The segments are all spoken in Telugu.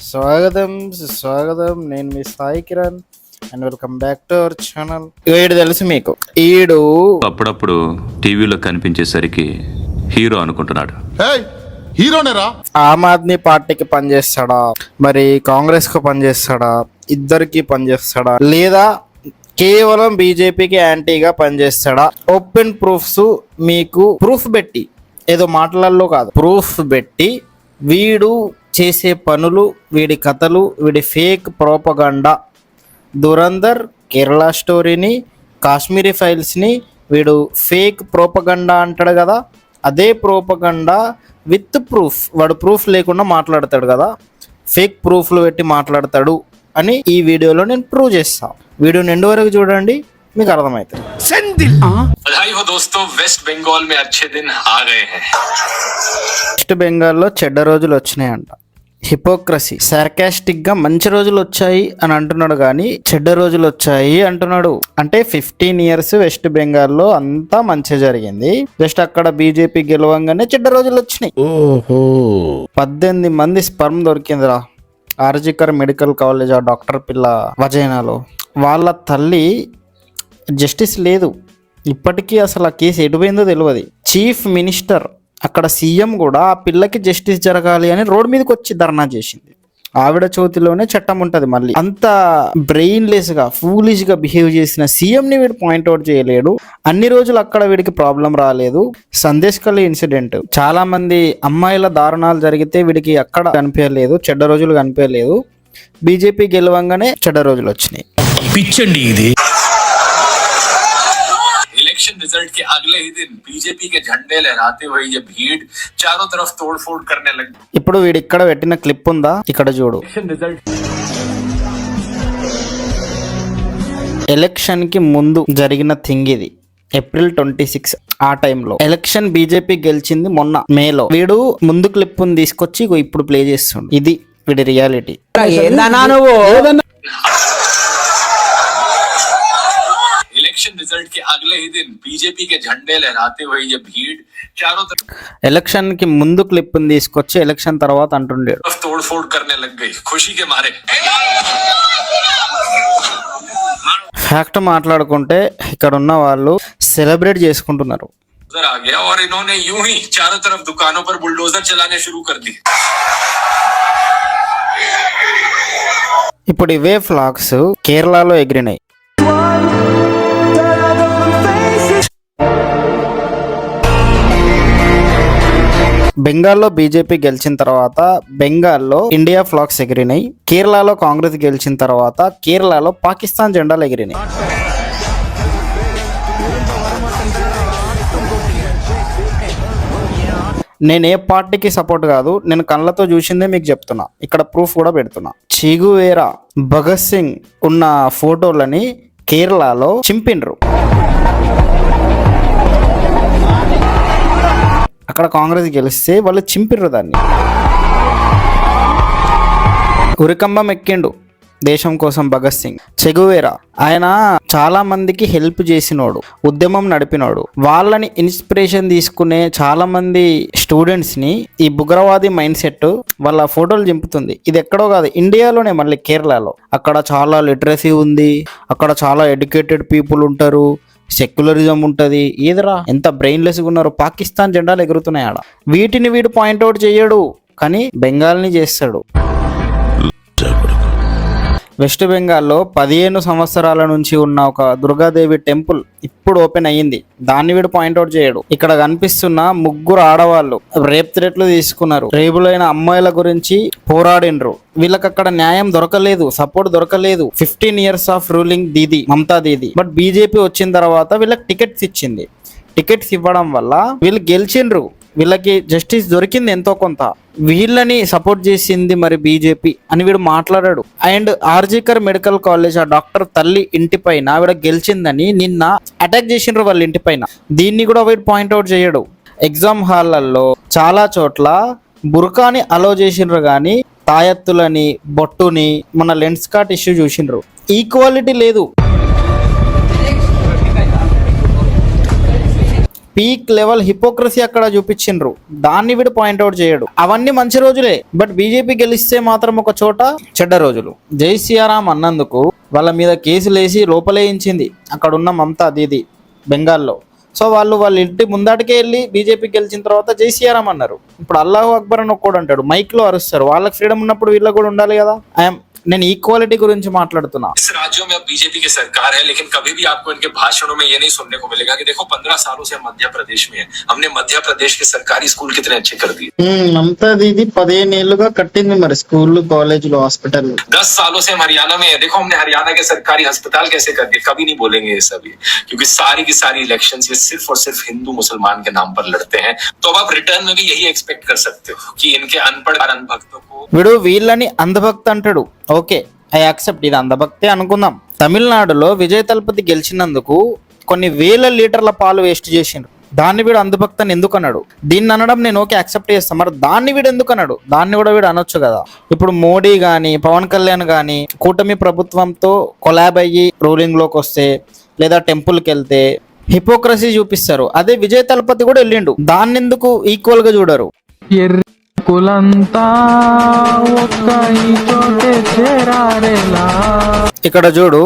స్వాగతం నేను మీ Sai Kiran and welcome back to our channel. ఈడు తెలుసు మీకు, ఈడు అప్పుడప్పుడు టీవీలో కనిపించేసరికి హీరో అనుకుంటున్నాడు. హీరోనేరా? ఆమ్ ఆద్మీ పార్టీకి పనిచేస్తాడా, మరి కాంగ్రెస్ కు పనిచేస్తాడా, ఇద్దరికి పనిచేస్తాడా, లేదా కేవలం బీజేపీకి యాంటీగా పనిచేస్తాడా? ఓపెన్ ప్రూఫ్స్ మీకు ప్రూఫ్ పెట్టి, ఏదో మాటలలో కాదు, ప్రూఫ్ పెట్టి వీడు చేసే పనులు, వీడి కథలు, వీడి ఫేక్ ప్రోపగండా, దురందర్, కేరళ స్టోరీని, కాశ్మీరీ ఫైల్స్ని వీడు ఫేక్ ప్రోపగండా అంటాడు కదా, అదే ప్రోపగండా విత్ ప్రూఫ్. వాడు ప్రూఫ్ లేకుండా మాట్లాడతాడు కదా, ఫేక్ ప్రూఫ్లు పెట్టి మాట్లాడతాడు అని ఈ వీడియోలో నేను ప్రూవ్ చేస్తాను. వీడియోని ఎండ్ వరకు చూడండి, మీకు అర్థమవుతుంది. बधाई हो दोस्तों, वेस्ट बंगाल में अच्छे दिन आ गए हैं. వెస్ట్ బెంగాల్లో చెడ్డ రోజులు వచ్చినాయంట. హిపోక్రసీ, సార్కాస్టిక్ గా మంచి రోజులు వచ్చాయి అని అంటున్నాడు కానీ చెడ్డ రోజులు వచ్చాయి అంటున్నాడు. అంటే 15 years వెస్ట్ బెంగాల్లో అంతా మంచి జరిగింది, జస్ట్ అక్కడ బీజేపీ గెలవంగానే చెడ్డ రోజులు వచ్చినాయి. 18 మంది స్పర్మ్ దొరికిందిరా ఆర్జికర్ మెడికల్ కాలేజ్ ఆ డాక్టర్ పిల్ల వజైనాలో. వాళ్ళ తల్లి జస్టిస్ లేదు ఇప్పటికీ, అసలు ఆ కేసు ఎటుపోయిందో తెలియదు. చీఫ్ మినిస్టర్, అక్కడ సీఎం కూడా ఆ పిల్లకి జస్టిస్ జరగాలి అని రోడ్ మీదకి వచ్చి ధర్నా చేసింది. ఆవిడ చోతిలోనే చట్టం ఉంటుంది. మళ్ళీ అంత బ్రెయిన్లెస్ గా, ఫూలిష్ గా బిహేవ్ చేసిన సీఎం ని వీడు పాయింట్అవుట్ చేయలేడు. అన్ని రోజులు అక్కడ వీడికి ప్రాబ్లం రాలేదు. సందేశ్కలి ఇన్సిడెంట్, చాలా మంది అమ్మాయిల దారుణాలు జరిగితే వీడికి అక్కడ కనిపించలేదు, చెడ్డ రోజులు కనిపించలేదు. బీజేపీ గెలవంగానే చెడ్డ రోజులు వచ్చినాయి. పిచ్చండి ఇది. इलेक्शन रिजल्ट के अगले ही दिन बीजेपी के झंडे लहराते हुए ये भीड़ चारों तरफ तोड़फोड़ करने लगी. ఇప్పుడు వీడు ఇక్కడ పెట్టిన క్లిప్ ఉందా, ఇక్కడ చూడు. ఎలక్షన్ కి ముందు జరిగిన థింగ్ ఇది. April 26 ఆ టైంలో ఎలక్షన్ బీజేపీ గెలిచింది మొన్న మేలో. వీడు ముందు క్లిప్ తీసుకొచ్చి ఇప్పుడు ప్లే చేస్తుండు. ఇది వీడి రియాలిటీ. इलेक्शन रिजल्ट के अगले ही दिन बीजेपी के झंडे लहराते हुए ये भीड़ चारों ఎలక్షన్ కి ముందు క్లిప్ తీసుకొచ్చి ఎలక్షన్ తర్వాత అంటుండేడు तरफ तोड़फोड़ करने लग गई खुशी के मारे. ఫ్యాక్ట్ మాట్లాడుకుంటే ఇక్కడ ఉన్న వాళ్ళు సెలబ్రేట్ చేసుకుంటున్నారు. बुलडोजर आ गया और इन्होंने यूं ही चारों तरफ दुकानों पर बुलडोजर चलाने शुरू कर दी. ఇప్పుడు ఇవే ఫ్లాగ్స్ కేరళలో ఎగిరినాయి. బెంగాల్లో బీజేపీ గెలిచిన తర్వాత బెంగాల్లో ఇండియా ఫ్లాగ్స్ ఎగిరినాయి. కేరళలో కాంగ్రెస్ గెలిచిన తర్వాత కేరళలో పాకిస్తాన్ జెండాలు ఎగిరినాయి. నేను ఏ పార్టీకి సపోర్ట్ కాదు, నేను కళ్ళతో చూసిందే మీకు చెప్తున్నా, ఇక్కడ ప్రూఫ్ కూడా పెడుతున్నా. చిగువేరా, భగత్ సింగ్ ఉన్న ఫోటోలని కేరళలో చింపిండ్రు. అక్కడ కాంగ్రెస్ గెలిస్తే వాళ్ళు చింపిర్రు దాన్ని. ఉరికంబం ఎక్కిండు దేశం కోసం భగత్ సింగ్. చెగువేరా, ఆయన చాలా మందికి హెల్ప్ చేసినోడు, ఉద్యమం నడిపినోడు. వాళ్ళని ఇన్స్పిరేషన్ తీసుకునే చాలా మంది స్టూడెంట్స్ ని ఈ ఉగ్రవాది మైండ్ సెట్ వాళ్ళ ఫోటోలు చింపుతుంది. ఇది ఎక్కడో కాదు, ఇండియాలోనే, మళ్ళీ కేరళలో. అక్కడ చాలా లిటరసీ ఉంది, అక్కడ చాలా ఎడ్యుకేటెడ్ పీపుల్ ఉంటారు, సెక్యులరిజం ఉంటుంది. ఏదరా ఎంత బ్రెయిన్లెస్గా ఉన్నారు. పాకిస్తాన్ జెండాలు ఎగురుతున్నాయి ఆడ. వీటిని వీడు పాయింట్అవుట్ చేయడు కానీ బెంగాల్ని చేస్తాడు. వెస్ట్ బెంగాల్లో 15 సంవత్సరాల నుంచి ఉన్న ఒక దుర్గాదేవి టెంపుల్ ఇప్పుడు ఓపెన్ అయ్యింది, దాన్ని వీడు పాయింట్అవుట్ చేయడు. ఇక్కడ కనిపిస్తున్న 3 ఆడవాళ్ళు రేప్ థ్రెట్లు తీసుకున్నారు, రేపులైన అమ్మాయిల గురించి పోరాడినరు. వీళ్ళకి అక్కడ న్యాయం దొరకలేదు, సపోర్ట్ దొరకలేదు. 15 years of ruling Didi, Mamata Didi. But BJP వచ్చిన తర్వాత వీళ్ళకి టికెట్స్ ఇచ్చింది. టికెట్స్ ఇవ్వడం వల్ల వీళ్ళు గెలిచిండ్రు, వీళ్ళకి జస్టిస్ దొరికింది ఎంతో కొంత. వీళ్ళని సపోర్ట్ చేసింది మరి బీజేపీ అని వీడు మాట్లాడాడు. అండ్ ఆర్జికర్ మెడికల్ కాలేజ్ ఆ డాక్టర్ తల్లి ఇంటి పైన వీడ గెలిచిందని నిన్న అటాక్ చేసిండ్రు వాళ్ళ ఇంటి పైన. దీన్ని కూడా వీడు పాయింట్అవుట్ చేయడు. ఎగ్జామ్ హాల్లలో చాలా చోట్ల బుర్కాని అలో చేసిండ్రు కానీ తాయత్తులని, బొట్టుని, మన లెన్స్ కార్ట్ ఇష్యూ చూసిండ్రు. ఈక్వాలిటీ లేదు. పీక్ లెవెల్ హిపోక్రసీ అక్కడ చూపించిండ్రు. దాన్ని వీడు పాయింట్అవుట్ చేయడు. అవన్నీ మంచి రోజులే, బట్ బీజేపీ గెలిస్తే మాత్రం ఒక చోట చెడ్డ రోజులు. జై సియారాం అన్నందుకు వాళ్ళ మీద కేసులు వేసి లోపలేయించింది అక్కడ ఉన్న మమతా దీది బెంగాల్లో. సో వాళ్ళ ఇంటి ముందాటికే వెళ్ళి బీజేపీ గెలిచిన తర్వాత జై సియారాం అన్నారు. ఇప్పుడు అల్లాహు అక్బర్ అని ఒక్కడు అంటాడు, మైక్ లో అరుస్తారు. వాళ్ళకి ఫ్రీడమ్ ఉన్నప్పుడు వీళ్ళకి కూడా ఉండాలి కదా. నేను ఈక్వాలిటీ గురించి మాట్లాడుతున్నా. इस राज्यों में अब बीजेपी की सरकार है, लेकिन कभी भी आपको इनके भाषणों में ये नहीं सुनने को मिलेगा कि देखो 15 सालों से हम मध्य प्रदेश में है, हमने मध्य प्रदेश के सरकारी स्कूल कितने अच्छे कर दिए। మమతా దీది 15 ఏళ్ళుగా కట్టింది మరి స్కూళ్ళు, కాలేజీలు, హాస్పిటల్. 10 सालों से हम हरियाणा में है, देखो हमने हरियाणा के सरकारी अस्पताल कैसे कर दिए। कभी नहीं बोलेंगे ये सभी, क्योंकि सारी की सारी इलेक्शन ये सिर्फ और सिर्फ हिंदू मुसलमान के नाम पर लड़ते हैं। तो अब आप रिटर्न में भी यही एक्सपेक्ट कर सकते हो कि इनके अनपढ़ अंधभक्तों को వీడు వీళ్ళని అంధభక్తి అంటాడు. ఓకే, ఐ యాక్సెప్ట్, ఇది అంధభక్తి అనుకుందాం. తమిళనాడులో విజయ్ తలపతి గెలిచినందుకు కొన్ని వేల లీటర్ల పాలు వేస్ట్ చేసిండ్రు. దాన్ని వీడు అంధభక్తి అని ఎందుకు అన్నాడు? దీన్ని అనడం నేను ఓకే యాక్సెప్ట్ చేస్తాను. మరి దాన్ని వీడు ఎందుకు అన్నాడు? దాన్ని కూడా వీడు అనొచ్చు కదా. ఇప్పుడు మోడీ కానీ పవన్ కళ్యాణ్ కానీ కూటమి ప్రభుత్వంతో కొలాబ్ అయ్యి రూలింగ్ లోకి వస్తే లేదా టెంపుల్కి వెళ్తే హిపోక్రసీ చూపిస్తారు. అదే విజయ్ తలపతి కూడా వెళ్ళిండు, దాన్ని ఎందుకు ఈక్వల్ గా చూడరు? కులంతా ఒక్క ఈ చోటే చేరారేలా. ఇక్కడ చూడు,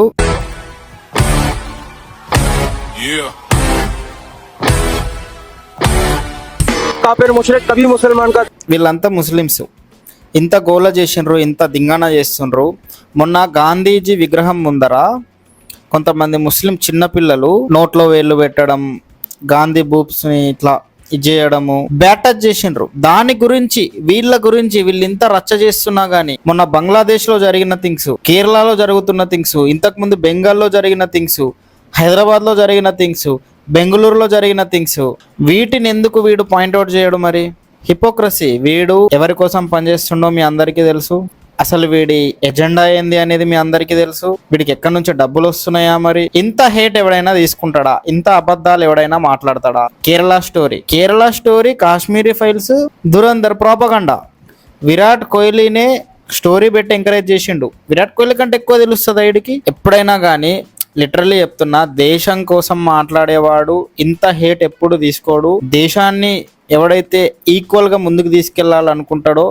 కాపేర్ ముషరక్ కభీ ముసల్మాన్ కా. వీళ్ళంతా ముస్లిమ్స్. ఇంత గోల చేసిండ్రు, ఇంత దింగాన చేస్తుండ్రు. మొన్న గాంధీజీ విగ్రహం ముందర కొంతమంది ముస్లిం చిన్నపిల్లలు నోట్లో వేళ్ళు పెట్టడం, గాంధీ బూప్స్ ని ఇట్లా ఇది చేయడము, బ్యాటచ్ చేసిండ్రు. దాని గురించి వీళ్ళు ఇంత రచ్చ చేస్తున్నా గానీ మొన్న బంగ్లాదేశ్ లో జరిగిన థింగ్స్, కేరళలో జరుగుతున్న థింగ్స్, ఇంతకు ముందు బెంగాల్లో జరిగిన థింగ్స్, హైదరాబాద్ లో జరిగిన థింగ్స్, బెంగళూరులో జరిగిన థింగ్స్, వీటిని ఎందుకు వీడు పాయింట్అవుట్ చేయడు? మరి హిపోక్రసీ. వీడు ఎవరి కోసం పనిచేస్తుండో మీ అందరికీ తెలుసు. అసలు వీడి ఎజెండా ఏంది అనేది మీ అందరికీ తెలుసు. వీడికి ఎక్కడి నుంచి డబ్బులు వస్తున్నాయా? మరి ఇంత హేట్ ఎవడైనా తీసుకుంటాడా? ఇంత అబద్ధాలు ఎవడైనా మాట్లాడతాడా? Kerala story, Kashmiri files, Dhurandhar propaganda. Virat కోహ్లీనే స్టోరీ పెట్టి ఎంకరేజ్ చేసిండు. విరాట్ కోహ్లీ కంటే ఎక్కువ తెలుస్తుంది వీడికి. ఎప్పుడైనా కానీ లిటరల్లీ చెప్తున్నా, దేశం కోసం మాట్లాడేవాడు ఇంత హేట్ ఎప్పుడు తీసుకోడు. దేశాన్ని ఎవడైతే ఈక్వల్ గా ముందుకు తీసుకెళ్లాలనుకుంటాడో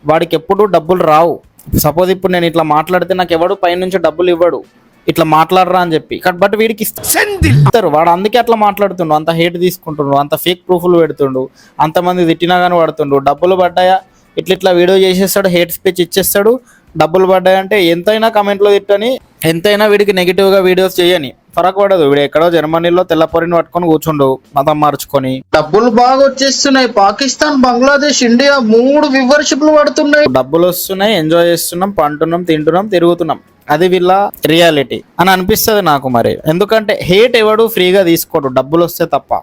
వాడికి ఎప్పుడు డబ్బులు రావు. సపోజ్ ఇప్పుడు నేను ఇట్లా మాట్లాడితే నాకు ఎవడు పైనుంచి డబ్బులు ఇవ్వడు, ఇట్లా మాట్లాడరా అని చెప్పి. బట్ వీడికి ఇస్తారు. వాడు అందుకే అట్లా మాట్లాడుతుండు, అంత హేట్ తీసుకుంటుండు, అంత ఫేక్ ప్రూఫ్లు పెడుతుండు, అంతమంది తిట్టినా కానీ పడుతుండు. డబ్బులు పడ్డాయా ఇట్లా వీడియో చేసేస్తాడు, హేట్ స్పీచ్ ఇచ్చేస్తాడు. డబ్బులు పడ్డాయంటే ఎంతైనా కమెంట్లో తిట్టని, ఎంతైనా వీడికి నెగిటివ్ గా వీడియోస్ చేయని ఫరక్ పడదు. వీడు ఎక్కడో జర్మనీలో తెల్లపొరిని పట్టుకొని కూర్చుండు మతం మార్చుకొని. డబ్బులు బాగా వచ్చేస్తున్నాయి. పాకిస్తాన్, బంగ్లాదేశ్, ఇండియా 3 వ్యూవర్షిప్లు పడుతున్నాయి. డబ్బులు వస్తున్నాయి, ఎంజాయ్ చేస్తున్నాం, పంటున్నాం, తింటున్నాం, తిరుగుతున్నాం. అది వీళ్ళ రియాలిటీ అని అనిపిస్తుంది నాకు. మరి ఎందుకంటే హేట్ ఎవడు ఫ్రీగా తీసుకోడు, డబ్బులు వస్తే తప్ప.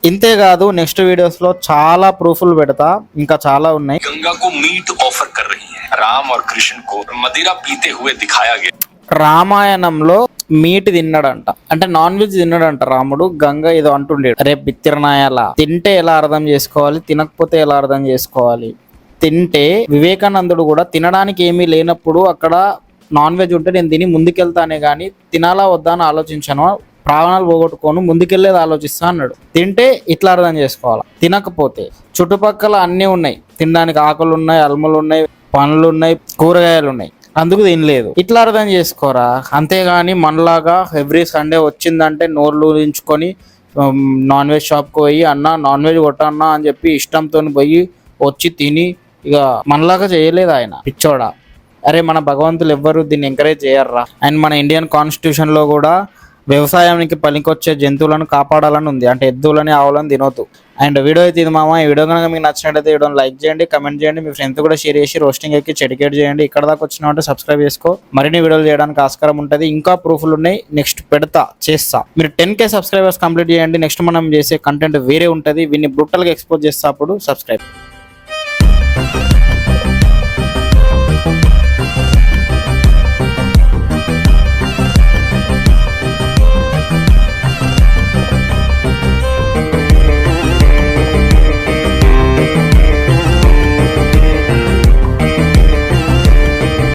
ఇంతేకాదు, నెక్స్ట్ వీడియోస్ లో చాలా ప్రూఫ్లు పెడతా, ఇంకా చాలా ఉన్నాయి. गंगा को मीट ऑफर कर रही है, राम और कृष्ण को मदिरा पीते हुए दिखाया गया। రామాయణంలో మీట్ తిన్నాడంట, అంటే నాన్ వెజ్ తిన్నాడంట రాముడు. గంగ ఏదో అంటుండే, రేపు బిత్తిరనాయాల. తింటే ఎలా అర్థం చేసుకోవాలి, తినకపోతే ఎలా అర్థం చేసుకోవాలి? తింటే వివేకానందుడు కూడా తినడానికి ఏమీ లేనప్పుడు అక్కడ నాన్ వెజ్ ఉంటే నేను తిని ముందుకెళ్తానే కానీ తినాలా వద్దా అని ఆలోచించాను, ప్రాణాలు పోగొట్టుకోను, ముందుకెళ్ళేది ఆలోచిస్తా అన్నాడు. తింటే ఇట్లా అర్థం చేసుకోవాలి. తినకపోతే చుట్టుపక్కల అన్నీ ఉన్నాయి, తినడానికి ఆకులు ఉన్నాయి, అల్ములు ఉన్నాయి, పండ్లు ఉన్నాయి, కూరగాయలు ఉన్నాయి, అందుకు తినలేదు. ఇట్లా అర్థం చేసుకోరా. అంతేగాని మనలాగా ఎవ్రీ సండే వచ్చిందంటే నోర్లు ఊరించుకొని నాన్ వెజ్ షాప్కి పోయి అన్న నాన్ వెజ్ కొట్టన్నా అని చెప్పి ఇష్టంతో పోయి వచ్చి తిని ఇక మనలాగా చేయలేదు ఆయన. పిచ్చోడా. అరే మన భగవంతులు ఎవ్వరు దీన్ని ఎంకరేజ్ చేయర్రా. అండ్ మన ఇండియన్ కాన్స్టిట్యూషన్ లో కూడా వ్యవసాయానికి పనికొచ్చే జంతువులను కాపాడాలని ఉంది, అంటే ఎద్దులని ఆవులను తినొద్దు. అండ్ వీడియో అయితే ఇది మామ. ఈ వీడియో కనుక మీకు నచ్చినట్టయితే వీడియోని లైక్ చేయండి, కమెంట్ చేయండి, మీ ఫ్రెండ్స్ కూడా షేర్ చేసి రోస్టింగ్ ఎక్కి చెడికేట్ చేయండి. ఇక్కడ దాకా వచ్చినామంటే సబ్స్క్రైబ్ చేసుకో, మరిన్ని వీడియోలు చేయడానికి ఆస్కారం ఉంటుంది. ఇంకా ప్రూఫ్లు ఉన్నాయి, నెక్స్ట్ చేస్తా. మీరు 10K సబ్స్క్రైబర్స్ కంప్లీట్ చేయండి. నెక్స్ట్ మనం చేసే కంటెంట్ వేరే ఉంటుంది, వీడిని బ్రూటల్గా ఎక్స్పోజ్ చేస్తా. అప్పుడు సబ్స్క్రైబ్.